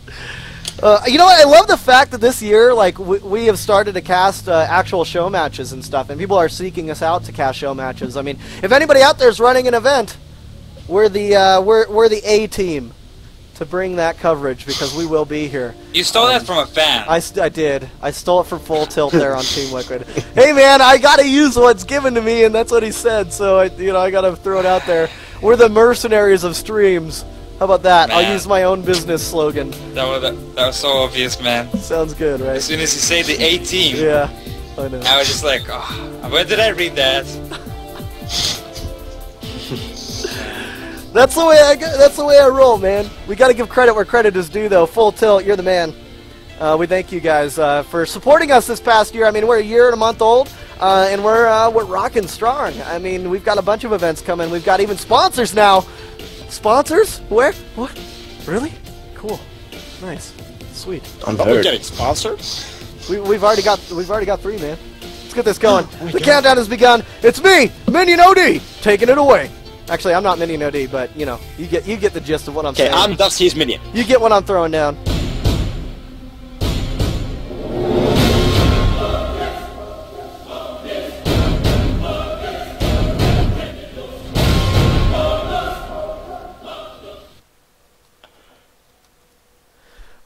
You know what? I love the fact that this year, like, we have started to cast actual show matches and stuff, and people are seeking us out to cast show matches. I mean, if anybody out there is running an event, we're the A team to bring that coverage because we will be here. You stole that from a fan. I did. I stole it from Full Tilt there on Team Liquid. Hey man, I gotta use what's given to me, and that's what he said. So I gotta throw it out there. We're the mercenaries of streams. How about that? Man. I'll use my own business slogan. That was so obvious, man. Sounds good, right? As soon as you say the A team, yeah, I know. I was just like, oh, where did I read that? That's the way I roll, man. We got to give credit where credit is due, though. Full Tilt, you're the man. We thank you guys for supporting us this past year. I mean, we're a year and a month old, and we're rocking strong. I mean, we've got a bunch of events coming. We've got even sponsors now. Sponsors? Where? What? Really? Cool. Nice. Sweet. I'm getting sponsored. We've already got 3, man. Let's get this going. The countdown has begun. It's me, Minion OD, taking it away. Actually, I'm not Minion OD, but you know, you get the gist of what I'm saying. Okay, I'm Dusty's Minion. You get what I'm throwing down.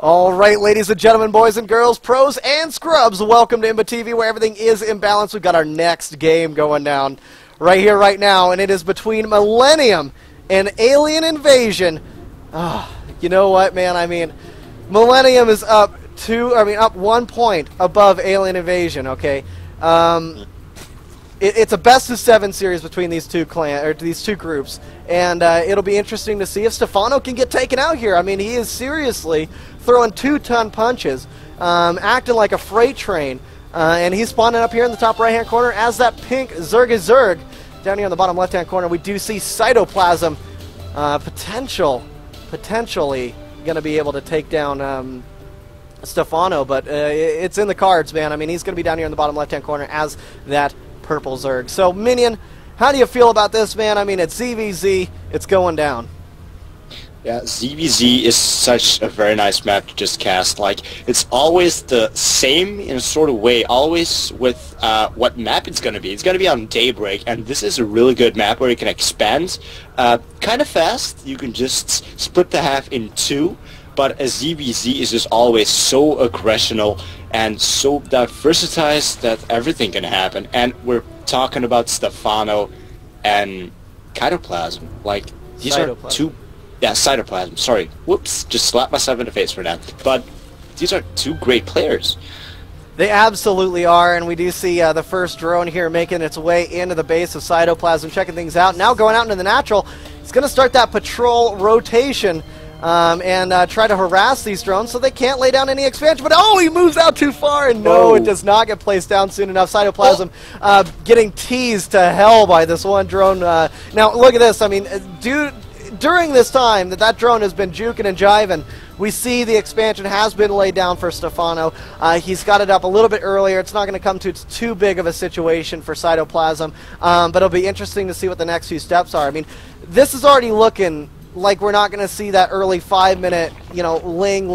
All right, ladies and gentlemen, boys and girls, pros and scrubs, welcome to Imba TV, where everything is in balance. We've got our next game going down right here, right now, and it is between Millenium and Alien Invasion. You know what, man? I mean, Millenium is up 1 point above Alien Invasion. Okay, it's a best-of-7 series between these two groups, and it'll be interesting to see if Stefano can get taken out here. I mean, he is seriously throwing 2-ton punches, acting like a freight train, and he's spawning up here in the top right-hand corner as that pink Zerg. Down here in the bottom left-hand corner, we do see Cytoplasm potentially going to be able to take down Stefano, but it's in the cards, man. I mean, he's going to be down here in the bottom left-hand corner as that purple Zerg. So, Minion, how do you feel about this, man? I mean, it's ZVZ. It's going down. Yeah, ZVZ is such a very nice map to just cast. Like, it's always the same in a sort of way, always with what map it's going to be. It's going to be on Daybreak, and this is a really good map where you can expand kind of fast. You can just split the half in 2, but a ZVZ is just always so aggressional and so diversitized that everything can happen. And we're talking about Stefano and Cytoplasm. Like, these are two... Yeah, Cytoplasm, sorry. Whoops, just slapped myself in the face for that. But these are two great players. They absolutely are, and we do see the first drone here making its way into the base of Cytoplasm, checking things out. Now going out into the natural, it's going to start that patrol rotation and try to harass these drones so they can't lay down any expansion. But oh, he moves out too far, and no, it does not get placed down soon enough. Cytoplasm getting teased to hell by this one drone. Now, look at this. I mean, during this time that drone has been juking and jiving, we see the expansion has been laid down for Stefano. He's got it up a little bit earlier. It's not going to come to too big of a situation for Cytoplasm, but it'll be interesting to see what the next few steps are. I mean, this is already looking like we're not going to see that early 5-minute, you know, Ling,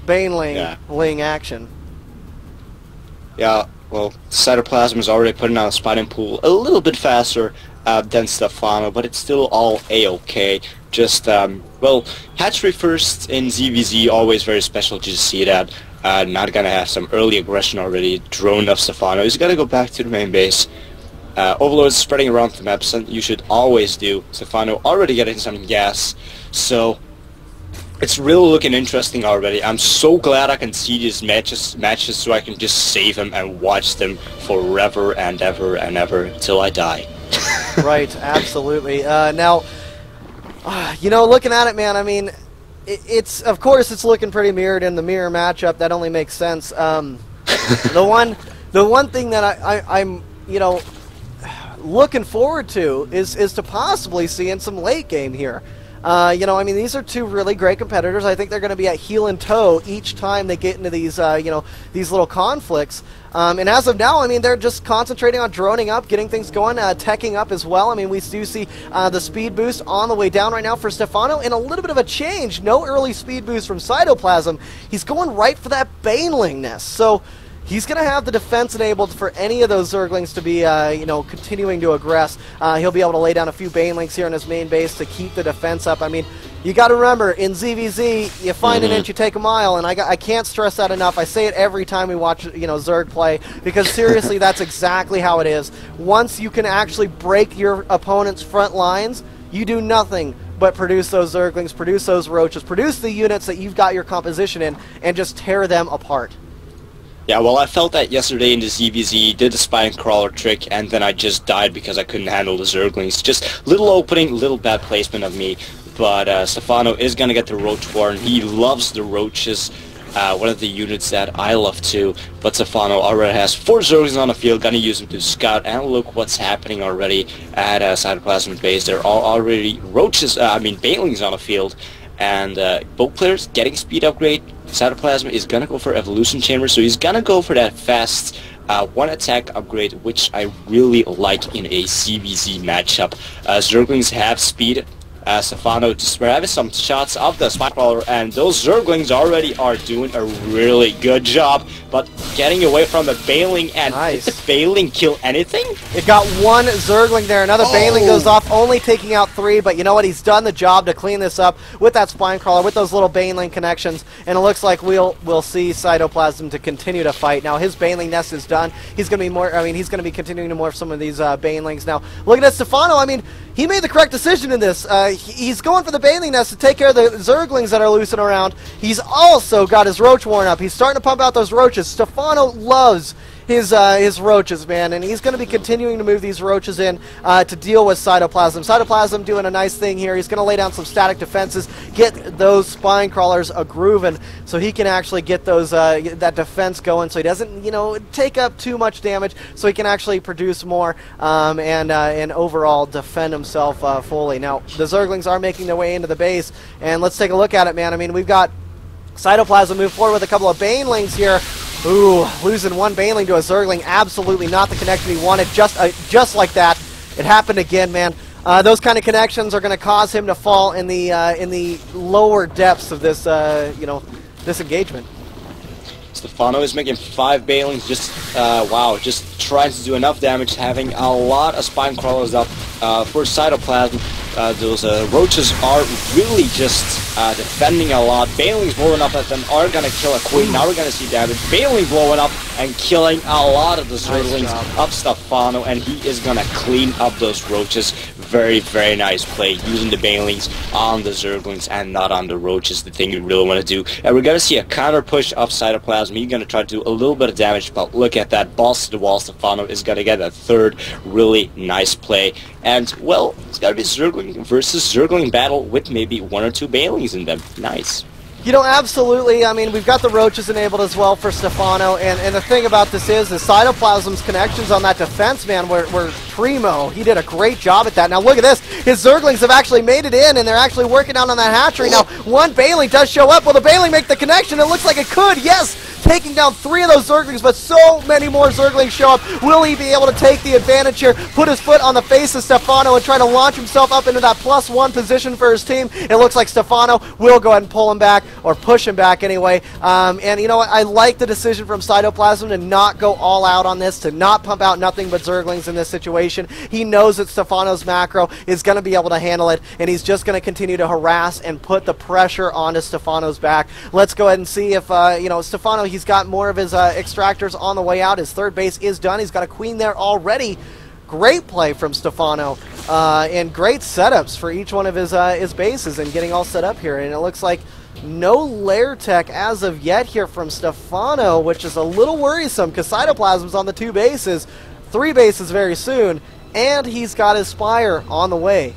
Baneling, Ling action. Yeah, well, Cytoplasm is already putting out a spotting pool a little bit faster than Stefano, but it's still all A-okay. Just, well, hatchery first in ZVZ, always very special to see that. Not gonna have some early aggression already. Drone of Stefano. He's gotta go back to the main base. Overlord is spreading around the maps, and you should always do. Stefano already getting some gas, so it's really looking interesting already. I'm so glad I can see these matches so I can just save them and watch them forever and ever and ever till I die. Right, absolutely. Now, you know, looking at it, man, I mean, it's of course it's looking pretty mirrored in the mirror matchup. That only makes sense. The one thing that I'm, you know, looking forward to is to possibly seeing some late game here. You know, I mean, these are two really great competitors. I think they're going to be at heel and toe each time they get into these, you know, these little conflicts. And as of now, I mean, they're just concentrating on droning up, getting things going, teching up as well. I mean, we do see the speed boost on the way down right now for Stefano, and a little bit of a change. No early speed boost from Cytoplasm. He's going right for that Baneling nest. So he's going to have the defense enabled for any of those Zerglings to be, you know, continuing to aggress. He'll be able to lay down a few Banelings here in his main base to keep the defense up. I mean, you got to remember, in ZVZ, you find an inch, you take a mile, and I can't stress that enough. I say it every time we watch, you know, Zerg play, because seriously, that's exactly how it is. Once you can actually break your opponent's front lines, you do nothing but produce those Zerglings, produce those Roaches, produce the units that you've got your composition in, and just tear them apart. Yeah, well, I felt that yesterday in the ZVZ, did the spine crawler trick, and then I just died because I couldn't handle the Zerglings. Just little opening, little bad placement of me. But Stefano is going to get the Roach Warren. He loves the Roaches, one of the units that I love too. But Stefano already has 4 Zerglings on the field, going to use them to scout. And look what's happening already at Cytoplasm base. There are already Roaches, Banelings on the field. And both players getting speed upgrade. Cytoplasm is going to go for Evolution Chamber, so he's going to go for that fast one attack upgrade, which I really like in a CVZ matchup. Zerglings have speed. Stefano just having some shots of the spine crawler, and those Zerglings already are doing a really good job, but getting away from the Baneling. And nice. Did the Baneling kill anything? It got one Zergling there. Another Baneling goes off, only taking out 3, but you know what? He's done the job to clean this up with that spine crawler, with those little Baneling connections, and it looks like we'll see Cytoplasm to continue to fight. Now his Baneling nest is done. He's going to be more. I mean, he's going to be continuing to morph some of these Banelings. Now looking at Stefano, I mean, he made the correct decision in this. He's going for the Baneling nest to take care of the Zerglings that are loosing around. He's also got his Roach Warren up. He's starting to pump out those Roaches. Stefano loves his Roaches, man, and he's going to be continuing to move these Roaches in to deal with Cytoplasm. Cytoplasm doing a nice thing here. He's going to lay down some static defenses, get those spine crawlers a-grooving, so he can actually get those that defense going, so he doesn't, you know, take up too much damage, so he can actually produce more and overall defend himself fully. Now, the Zerglings are making their way into the base, and let's take a look at it, man. I mean, we've got Cytoplasm move forward with a couple of Banelings here. Ooh, losing one Baneling to a Zergling, absolutely not the connection he wanted. Just like that, it happened again, man. Those kind of connections are going to cause him to fall in the lower depths of this, you know, this engagement. Stefano is making 5 Banelings, just, wow, just trying to do enough damage, having a lot of spine crawlers up for Cytoplasm. Those Roaches are really just defending a lot. Banelings blowing up at them are going to kill a Queen. Now we're going to see damage. Baneling blowing up and killing a lot of the Zerglings of Stefano, and he is going to clean up those Roaches. Very, very nice play, using the Banelings on the Zerglings and not on the Roaches, the thing you really want to do. And we're going to see a counter push of Cytoplasm. He's going to try to do a little bit of damage, but look at that, balls to the wall. Stefano is going to get a 3rd really nice play. And, well, it's got to be Zergling versus Zergling battle with maybe 1 or 2 Banelings in them. Nice. You know, absolutely. I mean, we've got the Roaches enabled as well for Stefano, and the thing about this is the Cytoplasm's connections on that defense, man, were primo. He did a great job at that. Now look at this. His Zerglings have actually made it in, and they're actually working out on that hatchery. Now, one Baneling does show up. Will the Baneling make the connection? It looks like it could, yes! Taking down 3 of those Zerglings, but so many more Zerglings show up. Will he be able to take the advantage here, put his foot on the face of Stefano, and try to launch himself up into that +1 position for his team? It looks like Stefano will go ahead and pull him back, or push him back anyway. And you know what? I like the decision from Cytoplasm to not go all out on this, to not pump out nothing but Zerglings in this situation. He knows that Stefano's macro is going to be able to handle it, and he's just going to continue to harass and put the pressure onto Stefano's back. Let's go ahead and see if, you know, Stefano, he's got more of his extractors on the way out. His 3rd base is done. He's got a Queen there already. Great play from Stefano, and great setups for each one of his bases and getting all set up here. And it looks like no lair tech as of yet here from Stefano, which is a little worrisome because Cytoplasm's on the 2 bases, 3 bases very soon, and he's got his Spire on the way.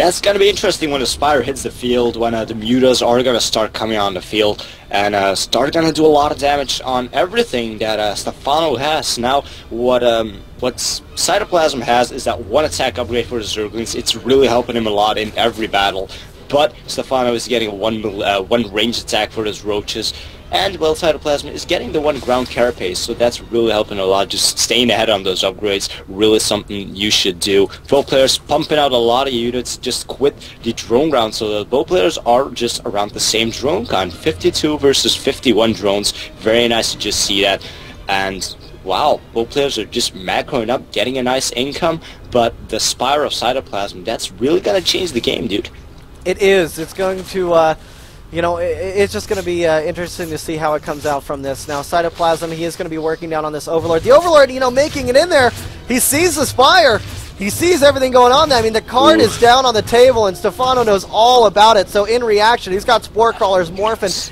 That's gonna be interesting when the Spire hits the field, when the mutas are gonna start coming on the field, and start gonna do a lot of damage on everything that Stefano has. Now, what Cytoplasm has is that one attack upgrade for the Zerglings. It's really helping him a lot in every battle. But Stefano is getting one ranged attack for his roaches. And, well, Cytoplasm is getting the one ground carapace, so that's really helping a lot. Just staying ahead on those upgrades, really something you should do. Both players pumping out a lot of units, just quit the drone round, so that both players are just around the same drone count. 52 versus 51 drones. Very nice to just see that. And, wow, both players are just macroing up, getting a nice income, but the Spire of Cytoplasm, that's really gonna change the game, dude. It is. It's going to... you know, it's just going to be interesting to see how it comes out from this. Now, Cytoplasm, he is going to be working down on this Overlord. The Overlord, you know, making it in there, he sees the Spire. He sees everything going on there. I mean, the card is down on the table, and Stefano knows all about it. So, in reaction, he's got Spore Crawlers morphing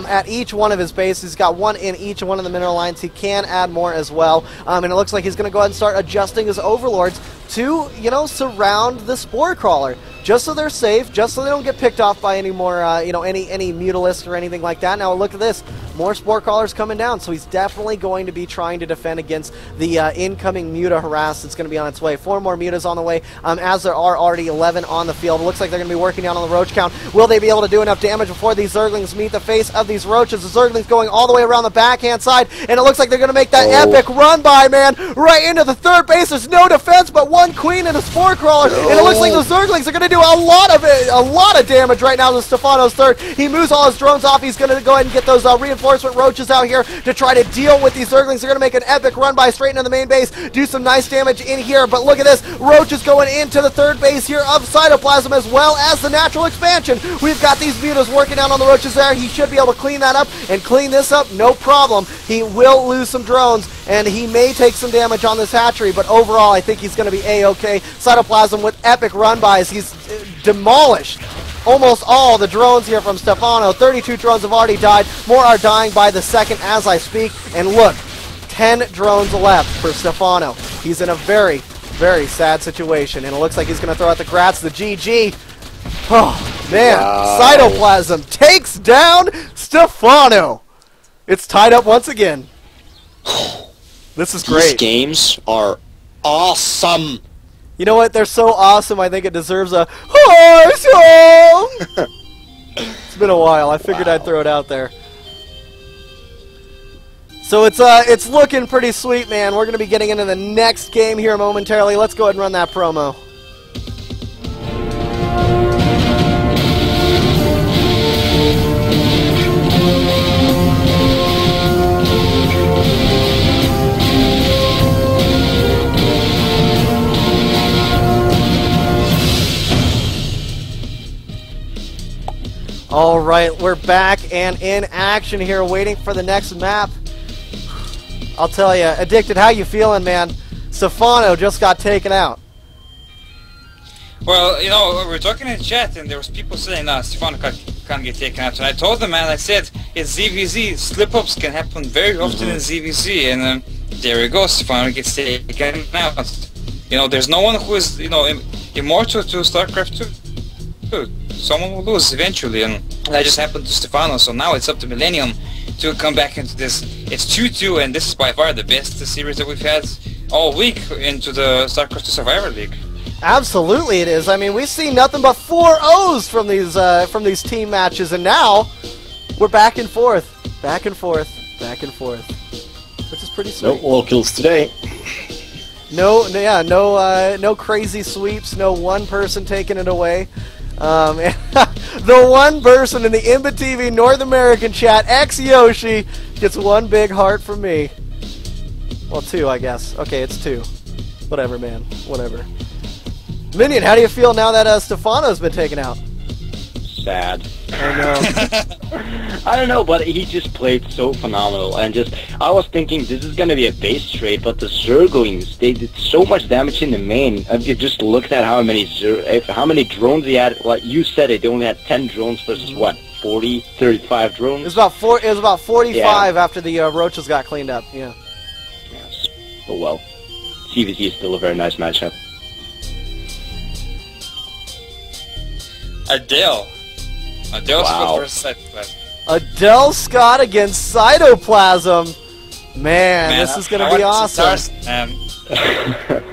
at each one of his bases. He's got one in each one of the mineral lines. He can add more as well. And it looks like he's going to go ahead and start adjusting his Overlords to, you know, surround the Spore Crawler. Just so they're safe, just so they don't get picked off by any more, you know, any Mutalisks or anything like that. Now look at this, more Spore Crawlers coming down, so he's definitely going to be trying to defend against the incoming Muta harass that's going to be on its way. 4 more Mutas on the way, as there are already 11 on the field. It looks like they're going to be working down on the Roach count. Will they be able to do enough damage before these Zerglings meet the face of these Roaches? The Zerglings going all the way around the backhand side, and it looks like they're going to make that epic run by, man, right into the third base. There's no defense, but one Queen and a Spore Crawler, and it looks like the Zerglings are going to do a lot of damage right now to Stefano's third. He moves all his drones off. He's going to go ahead and get those reinforcement Roaches out here to try to deal with these Zerglings. They're going to make an epic run by straight into the main base, do some nice damage in here, but look at this. Roaches going into the third base here of Cytoplasm as well as the natural expansion. We've got these Mutas working out on the Roaches there. He should be able to clean that up and clean this up, no problem. He will lose some drones, and he may take some damage on this hatchery, but overall I think he's going to be A-okay. Cytoplasm with epic run-bys. He's demolished almost all the drones here from Stefano. 32 drones have already died. More are dying by the second as I speak. And look, 10 drones left for Stefano. He's in a very, very sad situation. And it looks like he's going to throw out the grats, the GG. Oh, man. Wow. Cytoplasm takes down Stefano. It's tied up once again. This is great. These games are awesome. You know what? They're so awesome, I think it deserves a horse song! It's been a while. I figured I'd throw it out there. So it's looking pretty sweet, man. We're going to be getting into the next game here momentarily. Let's go ahead and run that promo. All right, we're back and in action here, waiting for the next map. I'll tell you, Addicted, how you feeling, man? Stefano just got taken out. Well, you know, we were talking in chat, and there was people saying, "No, Stefano can't get taken out." And I told them, man, I said, it's ZVZ. Slip-ups can happen very often in ZVZ, and there we go. Stefano gets taken out. You know, there's no one who is, you know, immortal to StarCraft 2. Someone will lose eventually, and that just happened to Stefano. So now it's up to Millennium to come back into this. It's 2-2, and this is by far the best series that we've had all week into the StarCraft 2 Survivor League. Absolutely, it is. I mean, we've seen nothing but 4-0s from these team matches, and now we're back and forth, back and forth, back and forth, which is pretty sweet. No wall kills today. No crazy sweeps. No one person taking it away. The one person in the Imba TV North American chat, ex-Yoshi, gets one big heart from me. Well, 2, I guess. Okay, it's 2. Whatever, man. Whatever. Minion, how do you feel now that Stefano's been taken out? Sad. I know. I don't know, but he just played so phenomenal, and I was thinking this is gonna be a base trade, but the Zerglings, they did so much damage in the main. You just looked at how many drones he had. Like you said, they only had 10 drones versus what, 40, 35 drones. It was about 45 after the Roaches got cleaned up. Yeah. Yes. Oh well. CVC is still a very nice matchup. Adele. Adele Wow. Scott versus Cytoplasm. Adele Scott against Cytoplasm. Man, this is going to be awesome.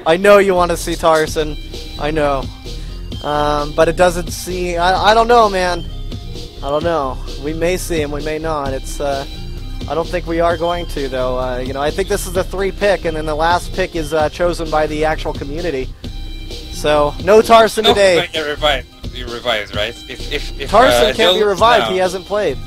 I know you want to see Tarson. I know. But it doesn't seem... I don't know, man. I don't know. We may see him, we may not. It's... I don't think we are going to, though. You know, I think this is the 3 pick, and then the last pick is chosen by the actual community. So, no Tarson today. Be revived, right? If Tarson can't be revived. No. He hasn't played.